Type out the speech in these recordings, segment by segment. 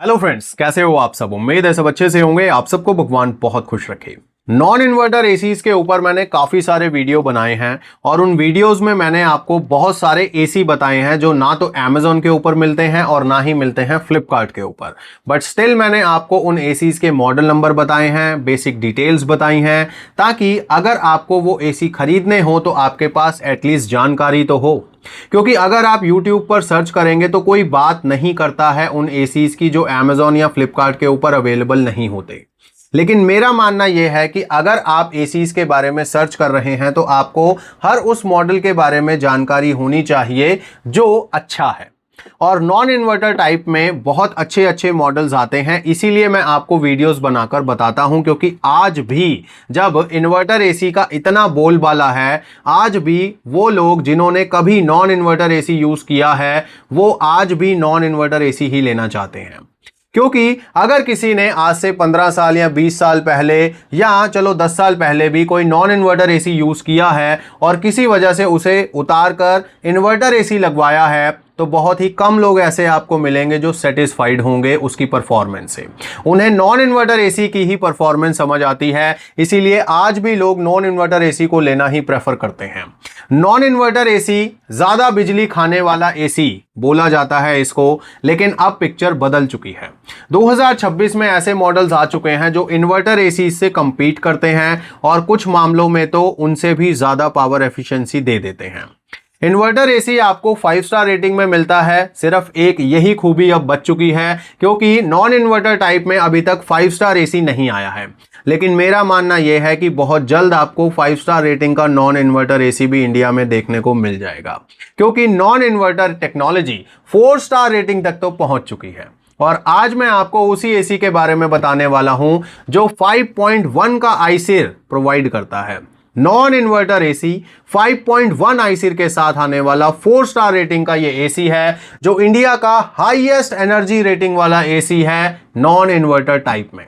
Hello friends, कैसे हो आप सब। उम्मीद है सब अच्छे से होंगे। आप सबको भगवान बहुत खुश रखे। नॉन इन्वर्टर एसीज के ऊपर मैंने काफी सारे वीडियो बनाए हैं और उन वीडियोस में मैंने आपको बहुत सारे एसी बताए हैं जो ना तो Amazon के ऊपर मिलते हैं और ना ही मिलते हैं फ्लिपकार्ट के ऊपर। बट स्टिल मैंने आपको उन एसीज के मॉडल नंबर बताए हैं, बेसिक डिटेल्स बताई हैं, ताकि अगर आपको वो एसी खरीदने हो तो आपके पास एटलीस्ट जानकारी तो हो। क्योंकि अगर आप YouTube पर सर्च करेंगे तो कोई बात नहीं करता है उन एसीज की जो Amazon या फ्लिपकार्ट के ऊपर अवेलेबल नहीं होते। लेकिन मेरा मानना यह है कि अगर आप एसीज के बारे में सर्च कर रहे हैं तो आपको हर उस मॉडल के बारे में जानकारी होनी चाहिए जो अच्छा है। और नॉन इन्वर्टर टाइप में बहुत अच्छे अच्छे मॉडल्स आते हैं, इसीलिए मैं आपको वीडियोस बनाकर बताता हूं। क्योंकि आज भी जब इन्वर्टर एसी का इतना बोलबाला है, आज भी वो लोग जिन्होंने कभी नॉन इन्वर्टर एसी यूज किया है वो आज भी नॉन इन्वर्टर एसी ही लेना चाहते हैं। क्योंकि अगर किसी ने आज से 15 साल या 20 साल पहले या चलो 10 साल पहले भी कोई नॉन इन्वर्टर एसी यूज किया है और किसी वजह से उसे उतार कर इन्वर्टर एसी लगवाया है, तो बहुत ही कम लोग ऐसे आपको मिलेंगे जो सेटिस्फाइड होंगे उसकी परफॉर्मेंस से। उन्हें नॉन इन्वर्टर एसी की ही परफॉर्मेंस समझ आती है, इसीलिए आज भी लोग नॉन इन्वर्टर एसी को लेना ही प्रेफर करते हैं। नॉन इन्वर्टर एसी ज्यादा बिजली खाने वाला एसी बोला जाता है इसको, लेकिन अब पिक्चर बदल चुकी है। 2026 में ऐसे मॉडल्स आ चुके हैं जो इन्वर्टर एसी से कंपीट करते हैं और कुछ मामलों में तो उनसे भी ज्यादा पावर एफिशिएंसी दे देते हैं। इन्वर्टर एसी आपको 5 स्टार रेटिंग में मिलता है। सिर्फ एक यही खूबी अब बच चुकी है, क्योंकि नॉन इन्वर्टर टाइप में अभी तक 5 स्टार एसी नहीं आया है। लेकिन मेरा मानना यह है कि बहुत जल्द आपको 5 स्टार रेटिंग का नॉन इन्वर्टर एसी भी इंडिया में देखने को मिल जाएगा, क्योंकि non inverter technology 4 star rating तक तो पहुंच चुकी है। और आज मैं आपको उसी एसी के बारे में बताने वाला हूं जो 5.1 का आईसीर प्रोवाइड करता है। नॉन इन्वर्टर एसी 5.1 आईसीर के साथ आने वाला 4 स्टार रेटिंग का ये एसी है, जो इंडिया का हाईएस्ट एनर्जी रेटिंग वाला एसी है नॉन इन्वर्टर टाइप में।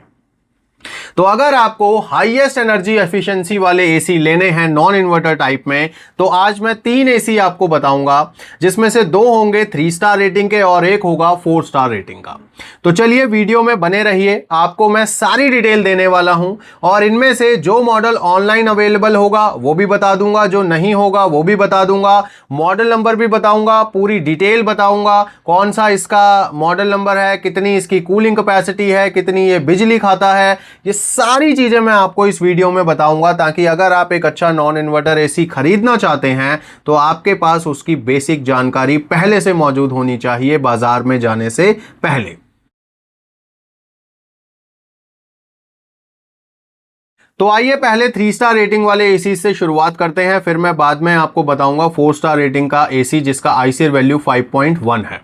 तो अगर आपको हाईएस्ट एनर्जी एफिशिएंसी वाले एसी लेने हैं नॉन इन्वर्टर टाइप में, तो आज मैं 3 एसी आपको बताऊंगा, जिसमें से 2 होंगे 3 स्टार रेटिंग के और एक होगा 4 स्टार रेटिंग का। तो चलिए वीडियो में बने रहिए, आपको मैं सारी डिटेल देने वाला हूं और इनमें से जो मॉडल ऑनलाइन अवेलेबल होगा वो भी बता दूंगा, जो नहीं होगा वो भी बता दूंगा, मॉडल नंबर भी बताऊंगा, पूरी डिटेल बताऊंगा, कौन सा इसका मॉडल नंबर है, कितनी इसकी कूलिंग कैपेसिटी है, कितनी ये बिजली खाता है, ये सारी चीजें मैं आपको इस वीडियो में बताऊंगा, ताकि अगर आप एक अच्छा नॉन इन्वर्टर एसी खरीदना चाहते हैं तो आपके पास उसकी बेसिक जानकारी पहले से मौजूद होनी चाहिए बाजार में जाने से पहले। तो आइए पहले 3 स्टार रेटिंग वाले एसी से शुरुआत करते हैं, फिर मैं बाद में आपको बताऊंगा 4 स्टार रेटिंग का एसी जिसका आईसीर वैल्यू 5.1 है।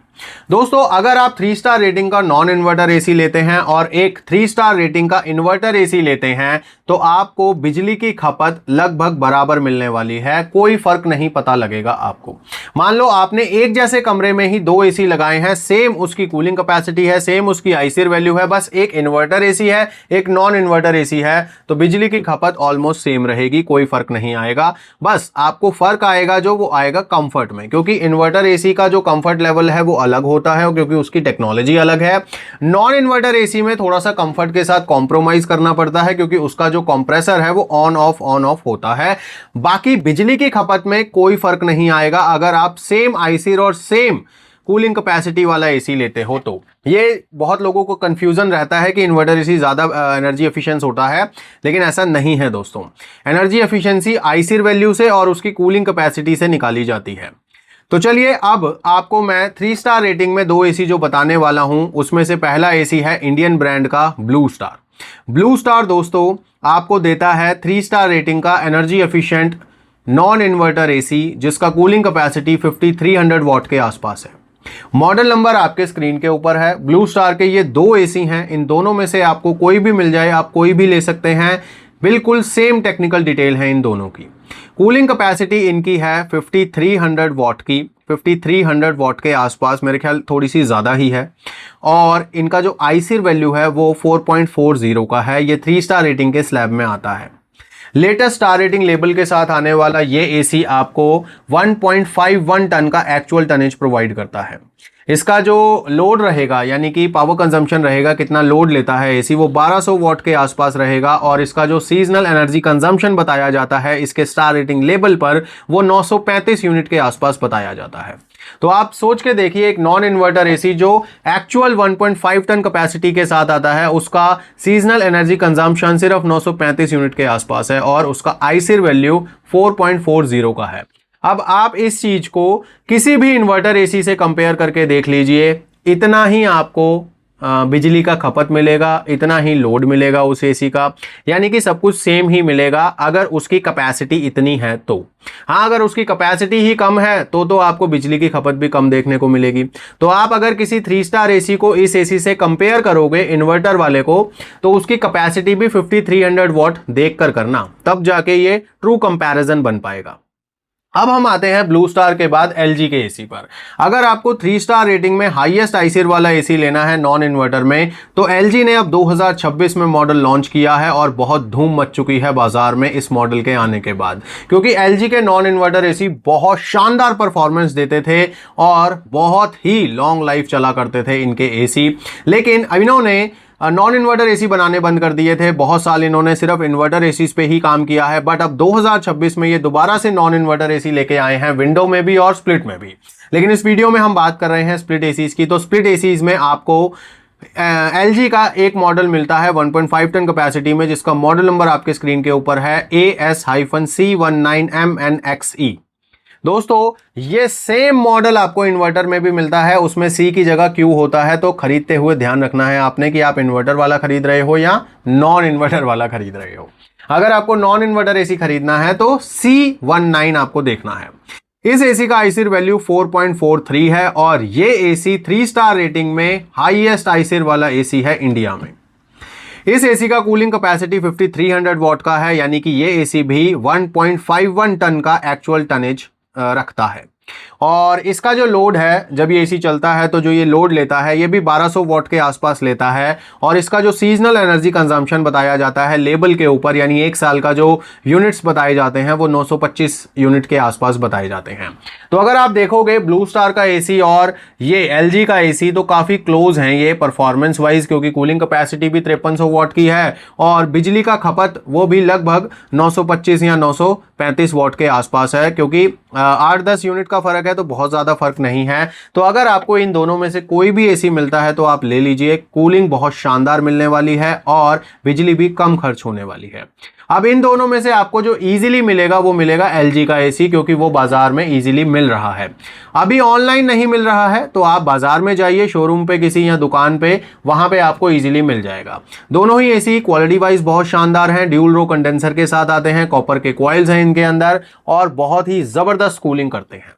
दोस्तों, अगर आप 3 स्टार रेटिंग का नॉन इन्वर्टर एसी लेते हैं और एक 3 स्टार रेटिंग का इन्वर्टर एसी लेते हैं तो आपको बिजली की खपत लगभग बराबर मिलने वाली है, कोई फर्क नहीं पता लगेगा आपको। मान लो आपने एक जैसे कमरे में ही 2 एसी लगाए हैं, सेम उसकी कूलिंग कैपेसिटी है, सेम उसकी आईसीर वैल्यू है, बस एक इन्वर्टर एसी है एक नॉन इन्वर्टर एसी है, तो बिजली की खपत ऑलमोस्ट सेम रहेगी, कोई फर्क नहीं आएगा। बस आपको फर्क आएगा जो वो आएगा कंफर्ट में, क्योंकि इन्वर्टर एसी का जो कंफर्ट लेवल है वो अलग होता है क्योंकि उसकी टेक्नोलॉजी अलग है। नॉन इन्वर्टर एसी में थोड़ा सा कंफर्ट के साथ कॉम्प्रोमाइज करना पड़ता है, क्योंकि उसका जो कंप्रेसर है वो ऑन ऑफ होता है। बाकी बिजली की खपत में कोई फर्क नहीं आएगा अगर आप सेम आईसीर और सेम कूलिंग कैपेसिटी वाला एसी लेते हो तो। ये बहुत लोगों को कंफ्यूजन रहता है कि इन्वर्टर एसी ज्यादा एनर्जी एफिशिएंट होता है, लेकिन ऐसा नहीं है दोस्तों। एनर्जी एफिशिएंसी आईसीर वैल्यू से और उसकी कूलिंग कैपेसिटी से निकाली जाती है। तो चलिए अब आपको मैं 3 स्टार रेटिंग में 2 एसी जो बताने वाला हूं, उसमें से पहला एसी है इंडियन ब्रांड का ब्लू स्टार। ब्लू स्टार दोस्तों आपको देता है 3 स्टार रेटिंग का energy efficient non inverter AC, जिसका कूलिंग कैपेसिटी 5300 वॉट के आसपास है। मॉडल नंबर आपके स्क्रीन के ऊपर है। ब्लू स्टार के ये 2 एसी हैं, इन दोनों में से आपको कोई भी मिल जाए, आप कोई भी ले सकते हैं, बिल्कुल सेम टेक्निकल डिटेल है इन दोनों की। कूलिंग कैपेसिटी इनकी है 5300 वॉट की, 5300 वॉट के आसपास, मेरे ख्याल थोड़ी सी ज़्यादा ही है। और इनका जो आईसीर वैल्यू है वो 4.40 का है। ये 3 स्टार रेटिंग के स्लैब में आता है। लेटेस्ट स्टार रेटिंग लेबल के साथ आने वाला ये एसी आपको 1.51 टन का एक्चुअल टनेज प्रोवाइड करता है। इसका जो लोड रहेगा यानी कि पावर कंजम्पशन रहेगा, कितना लोड लेता है एसी, वो 1200 वॉट के आसपास रहेगा। और इसका जो सीजनल एनर्जी कंजम्पशन बताया जाता है इसके स्टार रेटिंग लेवल पर, वो 935 यूनिट के आसपास बताया जाता है। तो आप सोच के देखिए, एक नॉन इन्वर्टर एसी जो एक्चुअल 1.5 टन कैपेसिटी के साथ आता है, उसका सीजनल एनर्जी कंजम्पशन सिर्फ 935 यूनिट के आसपास है और उसका आईसीर वैल्यू 4.40 का है। अब आप इस चीज को किसी भी इन्वर्टर एसी से कंपेयर करके देख लीजिए, इतना ही आपको बिजली का खपत मिलेगा, इतना ही लोड मिलेगा उस एसी का, यानी कि सब कुछ सेम ही मिलेगा अगर उसकी कैपेसिटी इतनी है तो। हाँ, अगर उसकी कैपेसिटी ही कम है तो आपको बिजली की खपत भी कम देखने को मिलेगी। तो आप अगर किसी 3 स्टार एसी को इस एसी से कंपेयर करोगे इन्वर्टर वाले को, तो उसकी कैपेसिटी भी 5300 वॉट देखकर करना, तब जाके ये ट्रू कंपैरिजन बन पाएगा। अब हम आते हैं ब्लू स्टार के बाद एलजी के एसी पर। अगर आपको 3 स्टार रेटिंग में हाईएस्ट आईसीर वाला एसी लेना है नॉन इन्वर्टर में, तो एलजी ने अब 2026 में मॉडल लॉन्च किया है और बहुत धूम मच चुकी है बाजार में इस मॉडल के आने के बाद, क्योंकि एलजी के नॉन इन्वर्टर एसी बहुत शानदार परफॉर्मेंस देते थे और बहुत ही लॉन्ग लाइफ चला करते थे इनके एसी। लेकिन इन्होंने नॉन इन्वर्टर एसी बनाने बंद कर दिए थे। बहुत साल इन्होंने सिर्फ इन्वर्टर एसीज पे ही काम किया है, बट अब 2026 में ये दोबारा से नॉन इन्वर्टर एसी लेके आए हैं, विंडो में भी और स्प्लिट में भी। लेकिन इस वीडियो में हम बात कर रहे हैं स्प्लिट एसीज की। तो स्प्लिट एसीज में आपको एलजी का एक मॉडल मिलता है 1.5 टन कैपेसिटी में, जिसका मॉडल नंबर आपके स्क्रीन के ऊपर है AS-C19MNXE। दोस्तों, ये सेम मॉडल आपको इन्वर्टर में भी मिलता है, उसमें सी की जगह क्यू होता है। तो खरीदते हुए ध्यान रखना है आपने कि आप इन्वर्टर वाला खरीद रहे हो या नॉन इन्वर्टर वाला खरीद रहे हो। अगर आपको नॉन इन्वर्टर एसी खरीदना है तो C19 आपको देखना है। इस एसी का आईसीर वैल्यू 4.43 है और ये एसी 3 स्टार रेटिंग में हाईएस्ट आईसीर वाला एसी है इंडिया में। इस एसी का कूलिंग कैपेसिटी 5300 वॉट का है, यानी कि ये एसी भी 1.51 टन का एक्चुअल टनेज रखता है। और इसका जो लोड है, जब ये एसी चलता है तो जो ये लोड लेता है ये भी 1200 वॉट के आसपास लेता है। और इसका जो सीजनल एनर्जी कंजम्पशन बताया जाता है लेबल के ऊपर, यानी एक साल का जो यूनिट्स बताए जाते हैं वो 925 यूनिट के आसपास बताए जाते हैं। तो अगर आप देखोगे ब्लू स्टार का एसी और ये एलजी का एसी तो काफी क्लोज हैं ये परफॉर्मेंस वाइज, क्योंकि कूलिंग कैपेसिटी भी 5300 वॉट की है और बिजली का खपत वो भी लगभग 925 या 935 वॉट के आसपास है, क्योंकि 8-10 यूनिट का फर्क है तो बहुत ज्यादा फर्क नहीं है। तो अगर आपको इन दोनों में से कोई भी एसी मिलता है तो आप ले लीजिए, कूलिंग बहुत शानदार मिलने वाली है और बिजली भी कम खर्च होने वाली है। अब इन दोनों में से आपको जो इजीली मिलेगा वो मिलेगा एलजी का एसी, क्योंकि वो बाजार में इजीली मिल रहा है। अभी ऑनलाइन नहीं मिल रहा है तो आप बाजार में जाइए, शोरूम पे किसी या दुकान पे, वहां पे आपको इजीली मिल जाएगा। दोनों ही एसी क्वालिटी वाइज बहुत शानदार हैं, ड्यूल रो कंडेंसर के साथ आते हैं, कॉपर के कॉइल्स हैं इनके अंदर और बहुत ही जबरदस्त कूलिंग करते हैं।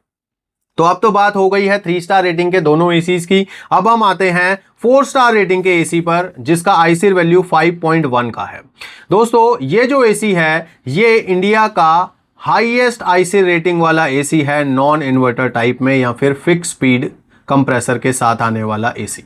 तो अब तो बात हो गई है 3 स्टार रेटिंग के दोनों एसीज की। अब हम आते हैं 4 स्टार रेटिंग के एसी पर, जिसका आईसीर वैल्यू 5.1 का है। दोस्तों, ये जो एसी है ये इंडिया का हाईएस्ट आईसीर रेटिंग वाला एसी है नॉन इन्वर्टर टाइप में, या फिर फिक्स स्पीड कंप्रेसर के साथ आने वाला एसी।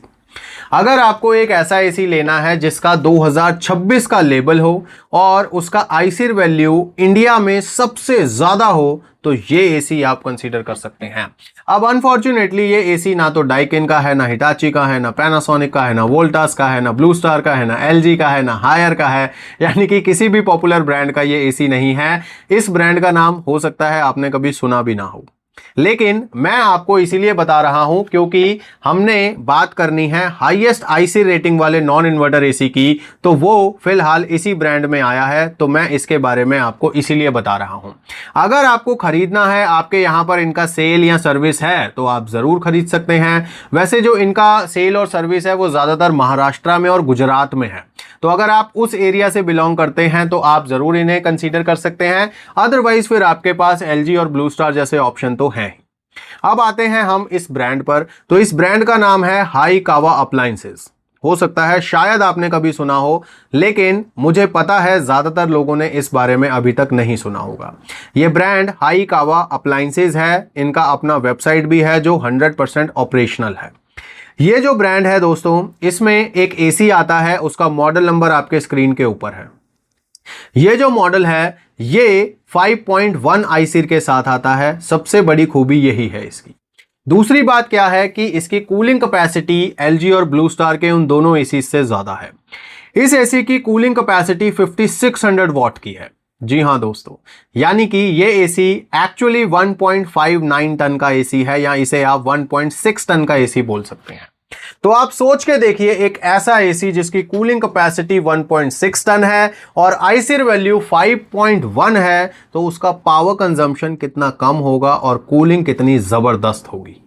अगर आपको एक ऐसा एसी लेना है जिसका 2026 का लेबल हो और उसका आईसीर वैल्यू इंडिया में सबसे ज्यादा हो, तो ये एसी आप कंसीडर कर सकते हैं। अब अनफॉर्चुनेटली ये एसी ना तो डाइकिन का है, ना हिटाची का है, ना पैनासोनिक का है, ना वोल्टास का है, ना ब्लू स्टार का है, ना एलजी का है, ना हायर का है, यानी कि किसी भी पॉपुलर ब्रांड का ये एसी नहीं है। इस ब्रांड का नाम हो सकता है आपने कभी सुना भी ना हो, लेकिन मैं आपको इसीलिए बता रहा हूं क्योंकि हमने बात करनी है हाईएस्ट आईसी रेटिंग वाले नॉन इन्वर्टर एसी की, तो वो फिलहाल इसी ब्रांड में आया है, तो मैं इसके बारे में आपको इसीलिए बता रहा हूं। अगर आपको खरीदना है, आपके यहां पर इनका सेल या सर्विस है, तो आप जरूर खरीद सकते हैं। वैसे जो इनका सेल और सर्विस है वो ज्यादातर महाराष्ट्र में और गुजरात में है, तो अगर आप उस एरिया से बिलोंग करते हैं तो आप जरूर इन्हें कंसीडर कर सकते हैं। अदरवाइज फिर आपके पास एलजी और ब्लू स्टार जैसे ऑप्शन तो हैं। अब आते हैं हम इस ब्रांड पर। तो इस ब्रांड का नाम है हाईकावा अप्लायंसेस। हो सकता है शायद आपने कभी सुना हो, लेकिन मुझे पता है ज्यादातर लोगों ने इस बारे में अभी तक नहीं सुना होगा। यह ब्रांड हाईकावा अप्लायंसेस है, इनका अपना वेबसाइट भी है जो 100% ऑपरेशनल है। ये जो ब्रांड है दोस्तों, इसमें एक एसी आता है, उसका मॉडल नंबर आपके स्क्रीन के ऊपर है। ये जो मॉडल है ये 5.1 आईसीर के साथ आता है। सबसे बड़ी खूबी यही है इसकी। दूसरी बात क्या है कि इसकी कूलिंग कैपेसिटी एलजी और ब्लू स्टार के उन दोनों एसी से ज्यादा है। इस एसी की कूलिंग कैपेसिटी 5600 वॉट की है। जी हां दोस्तों, यानी कि ये एसी एक्चुअली 1.59 टन का एसी है, या इसे आप 1.6 टन का एसी बोल सकते हैं। तो आप सोच के देखिए, एक ऐसा एसी जिसकी कूलिंग कैपेसिटी 1.6 टन है और आईसीआर वैल्यू 5.1 है, तो उसका पावर कंजम्पशन कितना कम होगा और कूलिंग कितनी जबरदस्त होगी।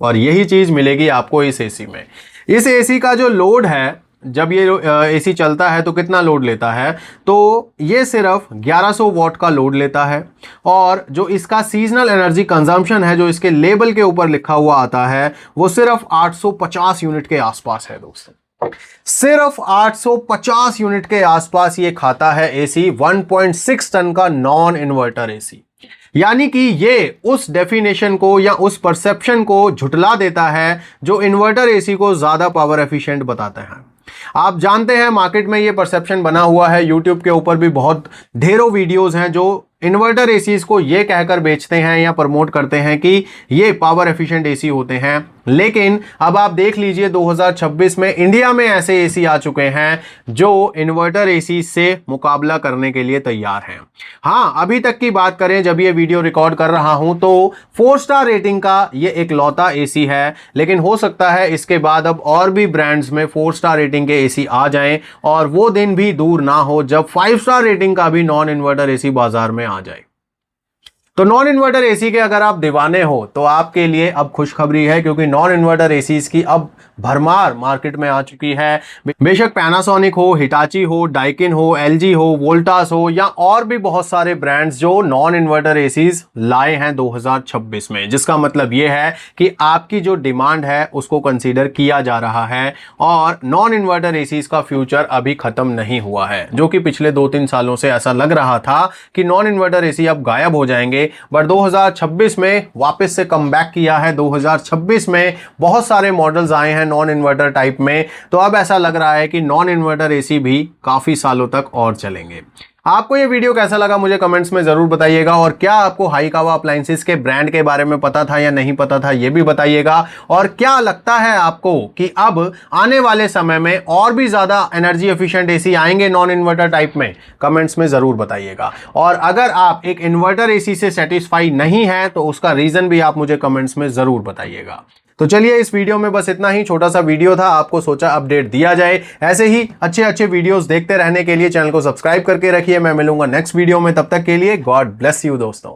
और यही चीज मिलेगी आपको इस एसी में। इस एसी का जो लोड है, जब ये एसी चलता है तो कितना लोड लेता है, तो ये सिर्फ 1100 वॉट का लोड लेता है। और जो इसका सीजनल एनर्जी कंजम्पशन है, जो इसके लेबल के ऊपर लिखा हुआ आता है, वो सिर्फ 850 यूनिट के आसपास है दोस्तों। सिर्फ 850 यूनिट के आसपास ये खाता है एसी, 1.6 टन का नॉन इन्वर्टर एसी। यानी कि ये उस डेफिनेशन को या उस परसेप्शन को झुटला देता है जो इन्वर्टर एसी को ज्यादा पावर एफिशिएंट बताते हैं। आप जानते हैं मार्केट में ये परसेप्शन बना हुआ है, यूट्यूब के ऊपर भी बहुत ढेरों वीडियोस हैं जो इन्वर्टर एसीज को ये कहकर बेचते हैं या प्रमोट करते हैं कि ये पावर एफिशिएंट एसी होते हैं। लेकिन अब आप देख लीजिए 2026 में इंडिया में ऐसे एसी आ चुके हैं जो इन्वर्टर एसी से मुकाबला करने के लिए तैयार हैं। हाँ, अभी तक की बात करें, जब ये वीडियो रिकॉर्ड कर रहा हूं तो 4 स्टार रेटिंग का ये एक लौता एसी है, लेकिन हो सकता है इसके बाद अब और भी ब्रांड्स में 4 स्टार रेटिंग के एसी आ जाएं और वो दिन भी दूर ना हो जब 5 स्टार रेटिंग का भी नॉन इन्वर्टर एसी बाजार में आ जाए। तो नॉन इन्वर्टर एसी के अगर आप दीवाने हो तो आपके लिए अब खुशखबरी है, क्योंकि नॉन इन्वर्टर एसीज की अब भरमार मार्केट में आ चुकी है। बेशक पैनासोनिक हो, हिटाची हो, डाइकिन हो, एलजी हो, वोल्टास हो, या और भी बहुत सारे ब्रांड्स जो नॉन इन्वर्टर एसीज लाए हैं 2026 में, जिसका मतलब यह है कि आपकी जो डिमांड है उसको कंसीडर किया जा रहा है और नॉन इन्वर्टर एसीज का फ्यूचर अभी खत्म नहीं हुआ है। जो कि पिछले 2-3 सालों से ऐसा लग रहा था कि नॉन इन्वर्टर एसी अब गायब हो जाएंगे, बट 2026 में वापस से कमबैक किया है। 2026 में बहुत सारे मॉडल्स आए हैं नॉन इन्वर्टर टाइप में, तो अब ऐसा लग रहा है कि नॉन इन्वर्टर एसी भी काफी सालों तक और चलेंगे। आपको ये वीडियो कैसा लगा मुझे कमेंट्स में जरूर बताइएगा, और क्या आपको हाईकावा अप्लायंसेस के ब्रांड के बारे में पता था या नहीं पता था ये भी बताइएगा। और क्या लगता है आपको कि अब आने वाले समय में और भी ज्यादा एनर्जी एफिशिएंट एसी आएंगे नॉन इन्वर्टर टाइप में, कमेंट्स में जरूर बताइएगा। और अगर आप एक इन्वर्टर एसी से सेटिस्फाई नहीं है तो उसका रीजन भी आप मुझे कमेंट्स में जरूर बताइएगा। तो चलिए, इस वीडियो में बस इतना ही, छोटा सा वीडियो था, आपको सोचा अपडेट दिया जाए। ऐसे ही अच्छे अच्छे वीडियोस देखते रहने के लिए चैनल को सब्सक्राइब करके रखिए। मैं मिलूंगा नेक्स्ट वीडियो में, तब तक के लिए गॉड ब्लेस यू दोस्तों।